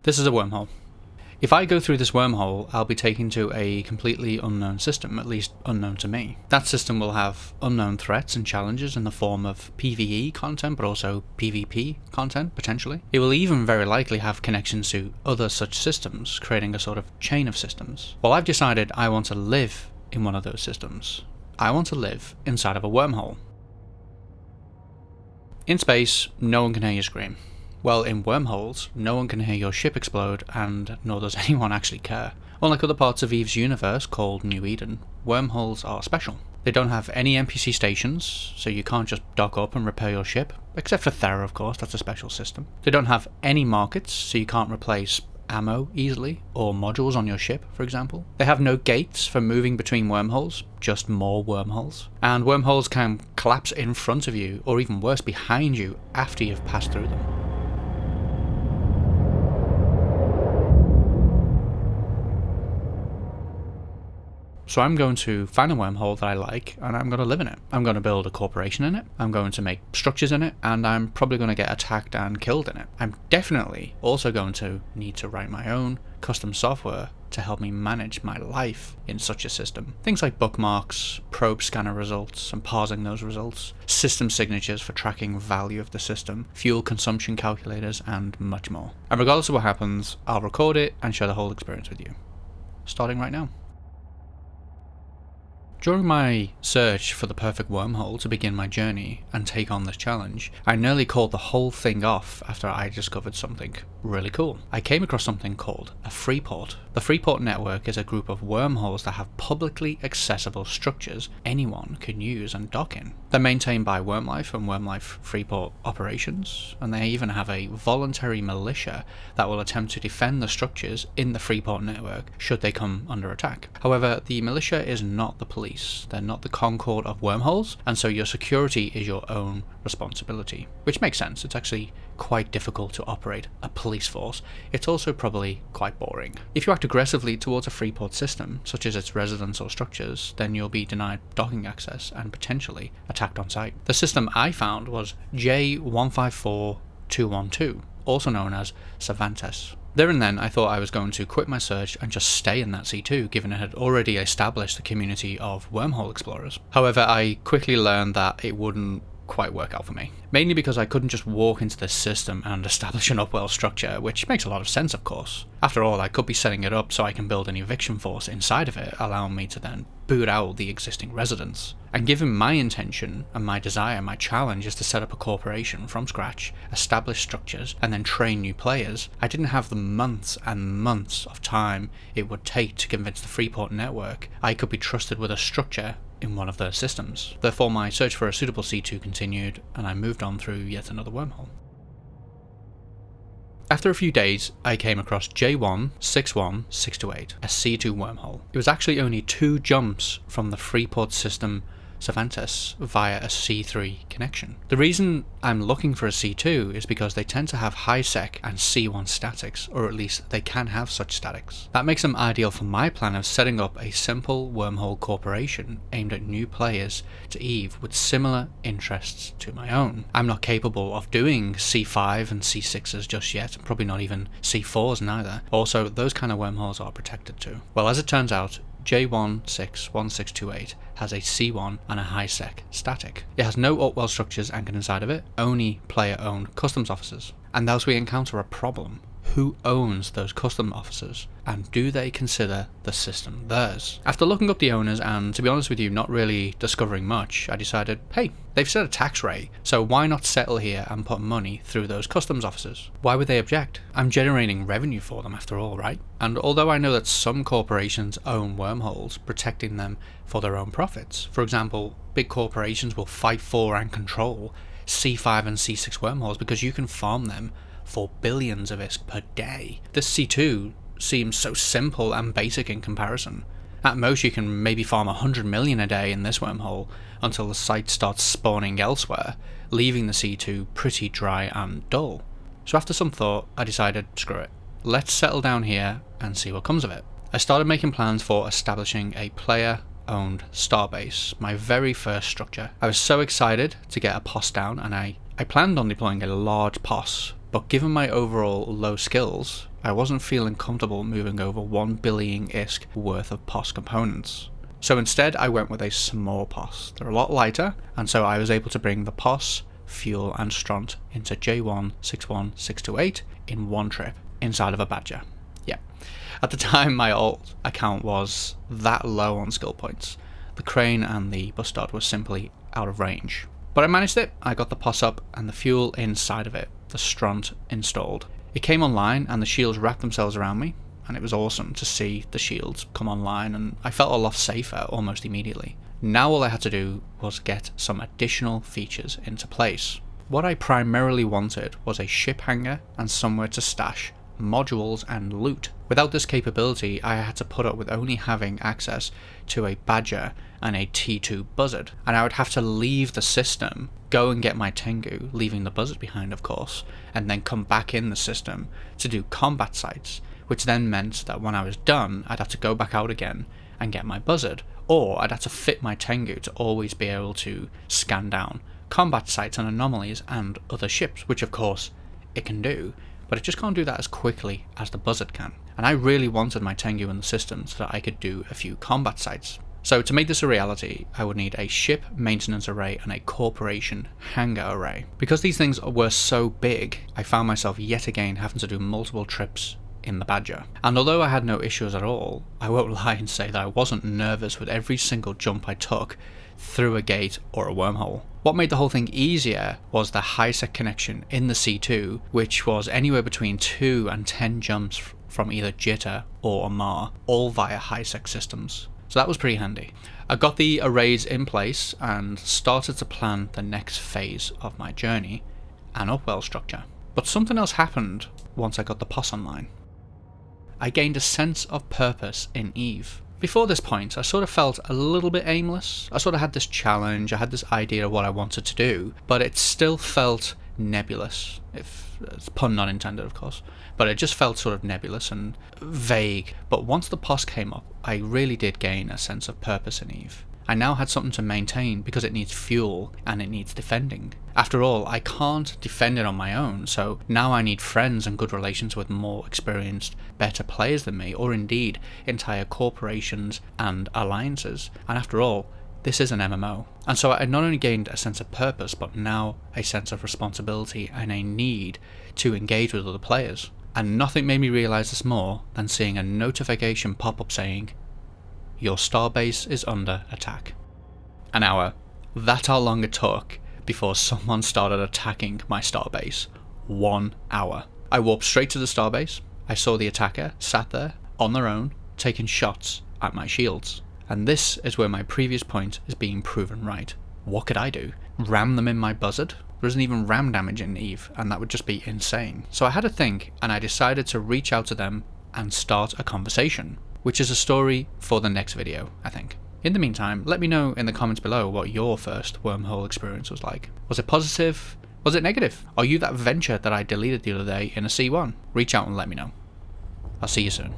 This is a wormhole. If I go through this wormhole, I'll be taken to a completely unknown system, at least unknown to me. That system will have unknown threats and challenges in the form of PvE content, but also PvP content, potentially. It will even very likely have connections to other such systems, creating a sort of chain of systems. Well, I've decided I want to live in one of those systems. I want to live inside of a wormhole. In space, no one can hear you scream. Well, in wormholes, no one can hear your ship explode, and nor does anyone actually care. Unlike other parts of Eve's universe called New Eden, wormholes are special. They don't have any NPC stations, so you can't just dock up and repair your ship, except for Thera, of course, that's a special system. They don't have any markets, so you can't replace ammo easily, or modules on your ship, for example. They have no gates for moving between wormholes, just more wormholes. And wormholes can collapse in front of you, or even worse, behind you after you've passed through them. So I'm going to find a wormhole that I like, and I'm going to live in it. I'm going to build a corporation in it, I'm going to make structures in it, and I'm probably going to get attacked and killed in it. I'm definitely also going to need to write my own custom software to help me manage my life in such a system. Things like bookmarks, probe scanner results and parsing those results, system signatures for tracking value of the system, fuel consumption calculators, and much more. And regardless of what happens, I'll record it and share the whole experience with you. Starting right now. During my search for the perfect wormhole to begin my journey and take on this challenge, I nearly called the whole thing off after I discovered something really cool. I came across something called a freeport. The freeport network is a group of wormholes that have publicly accessible structures anyone can use and dock in. They're maintained by WormLife and WormLife Freeport operations, and they even have a voluntary militia that will attempt to defend the structures in the freeport network should they come under attack. However, the militia is not the police. They're not the Concord of wormholes, and so your security is your own responsibility. Which makes sense. It's actually quite difficult to operate a police force. It's also probably quite boring. If you act aggressively towards a freeport system, such as its residents or structures, then you'll be denied docking access and potentially attacked on site. The system I found was J154212, also known as Cervantes. There and then I thought I was going to quit my search and just stay in that C2, given it had already established a community of wormhole explorers. However, I quickly learned that it wouldn't quite work out for me. Mainly because I couldn't just walk into this system and establish an upwell structure, which makes a lot of sense, of course. After all, I could be setting it up so I can build an eviction force inside of it, allowing me to then boot out the existing residents. And given my intention and my desire, my challenge is to set up a corporation from scratch, establish structures, and then train new players, I didn't have the months and months of time it would take to convince the Freeport network I could be trusted with a structure in one of their systems. Therefore, my search for a suitable C2 continued, and I moved on through yet another wormhole. After a few days, I came across J161628, a C2 wormhole. It was actually only 2 jumps from the Freeport system Cervantes via a C3 connection. The reason I'm looking for a C2 is because they tend to have high sec and C1 statics, or at least they can have such statics. That makes them ideal for my plan of setting up a simple wormhole corporation aimed at new players to EVE with similar interests to my own. I'm not capable of doing C5 and C6s just yet, probably not even C4s neither. Also, those kind of wormholes are protected too. Well, as it turns out, J161628 has a C1 and a high sec static. It has no upwell structures anchored inside of it, only player owned customs officers. And thus we encounter a problem. Who owns those custom officers, and do they consider the system theirs? After looking up the owners and, to be honest with you, not really discovering much, I decided, hey, they've set a tax rate, so why not settle here and put money through those customs officers? Why would they object? I'm generating revenue for them after all, right? And although I know that some corporations own wormholes, protecting them for their own profits, for example, big corporations will fight for and control C5 and C6 wormholes because you can farm them for billions of ISK per day. This C2 seems so simple and basic in comparison. At most you can maybe farm 100 million a day in this wormhole until the site starts spawning elsewhere, leaving the C2 pretty dry and dull. So after some thought, I decided, screw it. Let's settle down here and see what comes of it. I started making plans for establishing a player-owned starbase, my very first structure. I was so excited to get a POS down, and I planned on deploying a large POS, but given my overall low skills, I wasn't feeling comfortable moving over 1 billion ISK worth of POS components. So instead I went with a small POS. They're a lot lighter, and so I was able to bring the POS, fuel and stront into J161628 in one trip inside of a Badger. Yeah. At the time my alt account was that low on skill points. The crane and the bustard were simply out of range. But I managed it. I got the POS up and the fuel inside of it, the stront installed. It came online and the shields wrapped themselves around me, and it was awesome to see the shields come online, and I felt a lot safer almost immediately. Now all I had to do was get some additional features into place. What I primarily wanted was a ship hangar and somewhere to stash modules and loot. Without this capability, I had to put up with only having access to a Badger and a T2 Buzzard, and I would have to leave the system, go and get my Tengu, leaving the Buzzard behind of course, and then come back in the system to do combat sites, which then meant that when I was done, I'd have to go back out again and get my Buzzard, or I'd have to fit my Tengu to always be able to scan down combat sites and anomalies and other ships, which of course it can do, but it just can't do that as quickly as the Buzzard can. And I really wanted my Tengu in the system so that I could do a few combat sites. So to make this a reality, I would need a ship maintenance array and a corporation hangar array. Because these things were so big, I found myself yet again having to do multiple trips in the Badger. And although I had no issues at all, I won't lie and say that I wasn't nervous with every single jump I took through a gate or a wormhole. What made the whole thing easier was the high-sec connection in the C2, which was anywhere between 2 and 10 jumps from either Jitter or Amar, all via high-sec systems. So that was pretty handy. I got the arrays in place and started to plan the next phase of my journey, an upwell structure. But something else happened once I got the POS online. I gained a sense of purpose in EVE. Before this point, I sort of felt a little bit aimless. I sort of had this challenge, I had this idea of what I wanted to do, but it still felt nebulous, if it's pun not intended of course, but it just felt sort of nebulous and vague. But once the POS came up, I really did gain a sense of purpose in EVE. I now had something to maintain because it needs fuel and it needs defending. After all, I can't defend it on my own, so now I need friends and good relations with more experienced, better players than me, or indeed entire corporations and alliances. And after all, this is an MMO. And so I not only gained a sense of purpose, but now a sense of responsibility and a need to engage with other players. And nothing made me realise this more than seeing a notification pop up saying, "Your starbase is under attack." An hour. That's how long it took before someone started attacking my starbase. 1 hour. I warped straight to the starbase. I saw the attacker sat there on their own, taking shots at my shields. And this is where my previous point is being proven right. What could I do? Ram them in my Buzzard? There isn't even ram damage in EVE, and that would just be insane. So I had to think, and I decided to reach out to them and start a conversation, which is a story for the next video, I think. In the meantime, let me know in the comments below what your first wormhole experience was like. Was it positive? Was it negative? Are you that venture that I deleted the other day in a C1? Reach out and let me know. I'll see you soon.